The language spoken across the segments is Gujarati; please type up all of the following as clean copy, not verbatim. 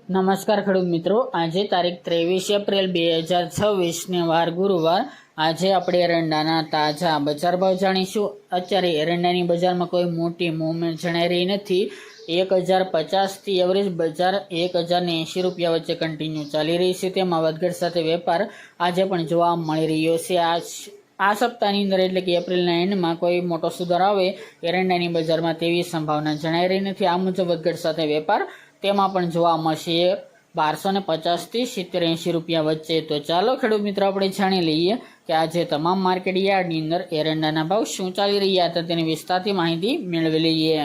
નમસ્કાર ખેડૂત મિત્રો, આજે તારીખ 23 એપ્રિલ 2026 ને વાર ગુરુવાર। આજે આપણે એરંડાના તાજા બજાર ભાવ જાણીશું। અત્યારે એરંડાની બજારમાં કોઈ મોટી મૂવમેન્ટ જણાઈ રહી નથી। 1050થી એવરેજ બજાર 1080 રૂપિયા વચ્ચે કન્ટિન્યુ ચાલી રહી છે। તેમાં વધઘટ સાથે વેપાર આજે પણ જોવા મળી રહ્યો છે। આ સપ્તાહની અંદર એટલે કે એપ્રિલના એન્ડમાં કોઈ મોટો સુધારો આવે એરંડાની બજારમાં તેવી સંભાવના જણાઈ રહી નથી। આ મુજબ વધઘટ સાથે વેપાર તેમાં પણ જોવા મળશે 1250થી 70-80 રૂપિયા વચ્ચે। તો ચાલો ખેડૂત મિત્રો આપણે જાણી લઈએ કે આજે તમામ માર્કેટ યાર્ડની અંદર એરંડાના ભાવ શું ચાલી રહ્યા હતા, તેની વિસ્તારથી માહિતી મેળવી લઈએ।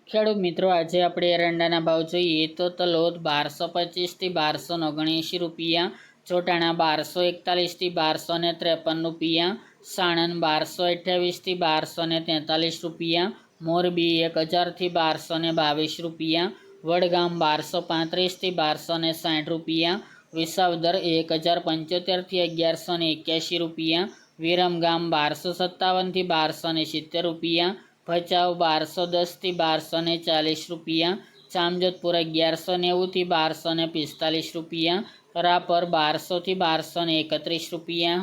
ખેડૂત મિત્રો, આજે આપણે એરંડાના ભાવ જોઈએ તો તલોદ 1225થી 1279 રૂપિયા, ચોટાણા 1241થી 1253 રૂપિયા, સાણંદ 1228થી 1243 રૂપિયા, મોરબી 1000થી 1222 રૂપિયા, વડગામ 1235થી 1260 રૂપિયા, વિસાવદર 1075થી 1181 રૂપિયા, વિરમગામ 1257થી 1270 રૂપિયા, ભચાઉ 1210થી 1240 રૂપિયા, જામજોધપુર 1190થી 1245 રૂપિયા, રાપર 1200થી 1231 રૂપિયા,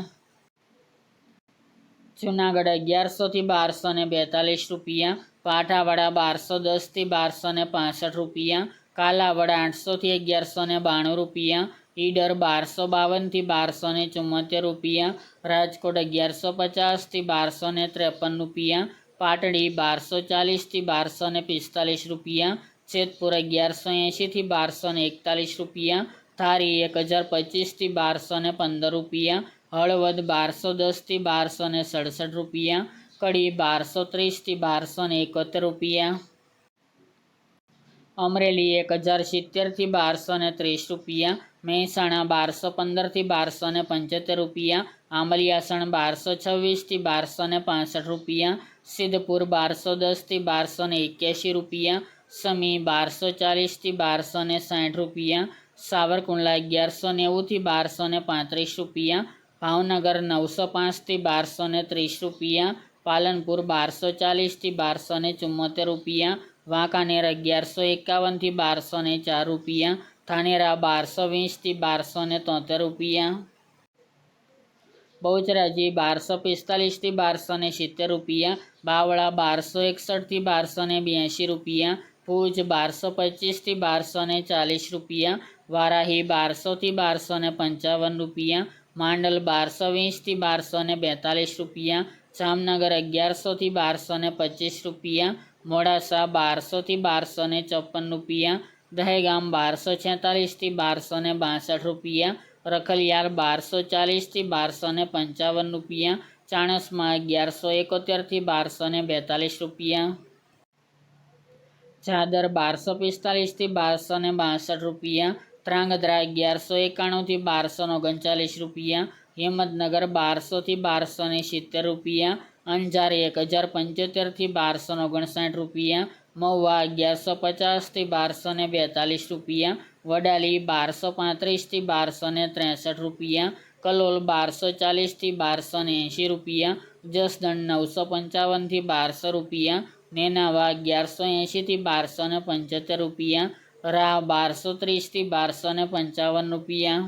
જુનાગઢ 1100થી 1242 રૂપિયા, પાઠાવાડા 1210થી 1265 રૂપિયા, કાલાવડ 800થી 1192 રૂપિયા, ઈડર 1252થી 1274 રૂપિયા, રાજકોટ 1150થી 1253 રૂપિયા, પાટડી 1240થી 1245 રૂપિયા, જેતપુર 1180થી 1241 રૂપિયા, ધારી 1025થી 1215 રૂપિયા, હળવદ 1210થી 1267 રૂપિયા, કડી 1230થી 1271 રૂપિયા, અમરેલી 1070થી 1230 રૂપિયા, મહેસાણા 1215થી 1275 રૂપિયા, આંબલિયાસણ 1226થી 1265 રૂપિયા, સિદ્ધપુર 1210થી 1281 રૂપિયા, સમી 1240થી 1260 રૂપિયા, સાવરકુંડલા 1190થી 1235 રૂપિયા, ભાવનગર 905થી 1230 રૂપિયા, પાલનપુર 1240થી 1274 રૂપિયા, વાંકાનેર 1151થી 1204 રૂપિયા, ધાનેરા 1220થી 1273 રૂપિયા, બહુચરાજી 1245થી 1270 રૂપિયા, બાવળા 1261થી 1282 રૂપિયા, ભુજ 1225થી 1240 રૂપિયા, વારાહી 1200થી 1255 રૂપિયા, માંડલ 1220થી 1242 રૂપિયા, જામનગર 1100થી 1225 રૂપિયા, મોડાસા 1200થી 1254 રૂપિયા, દહેગામ 1246થી 1262 રૂપિયા, રખલિયાર 1240થી 1255 રૂપિયા, ચાણસ્મા 1171થી 1242 રૂપિયા, ચાદર 1245થી 1262 રૂપિયા, ધ્રાંગધ્રા 1191થી 1239 રૂપિયા, હિંમતનગર 1200થી 1270 રૂપિયા, અંજાર 1075થી 1259 રૂપિયા, મહુવા 1150થી 1242 રૂપિયા, વડાલી 1235થી 1263 રૂપિયા, કલોલ 1240થી 1280 રૂપિયા, જસદણ 955થી 1200 રૂપિયા, નેનાવા 1180થી 1275 રૂપિયા, રાહ 1230થી 1255 રૂપિયા,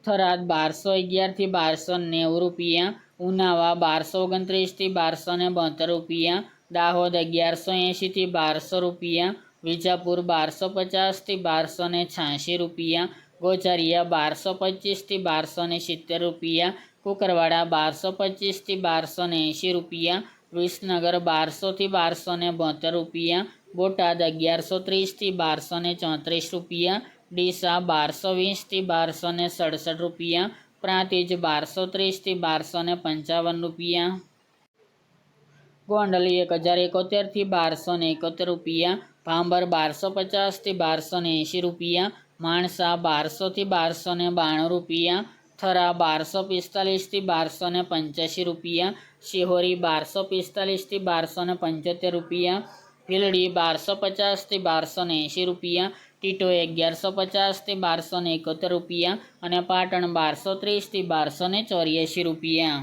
થરાદ 1211થી 1290 રૂપિયા, ઉનાવા 1229થી 1272 રૂપિયા, દાહોદ 1180થી 1200 રૂપિયા, વિજાપુર 1250થી 1286 રૂપિયા, ગોઝારિયા 1225થી 1270 રૂપિયા, કુકરવાડા 1225થી 1280 રૂપિયા, વિસનગર 1200થી 1272 રૂપિયા, બોટાદ 1130થી 1234 રૂપિયા, ડીસા 1220થી 1267 રૂપિયા, પ્રાંતિજ 1230થી 1255 રૂપિયા, ગોંડલ 1071થી 1271 રૂપિયા, ભાંબર 1250થી 1280 રૂપિયા, માણસા 1200થી 1292 રૂપિયા, થરા 1245થી 1285 રૂપિયા, શિહોરી 1245થી 1275 રૂપિયા, ભીલડી 1250થી 1280 રૂપિયા, ટીટોઈ 1150 થી 1271 રૂપિયા અને પાટણ 1230 થી 1284 રૂપિયા।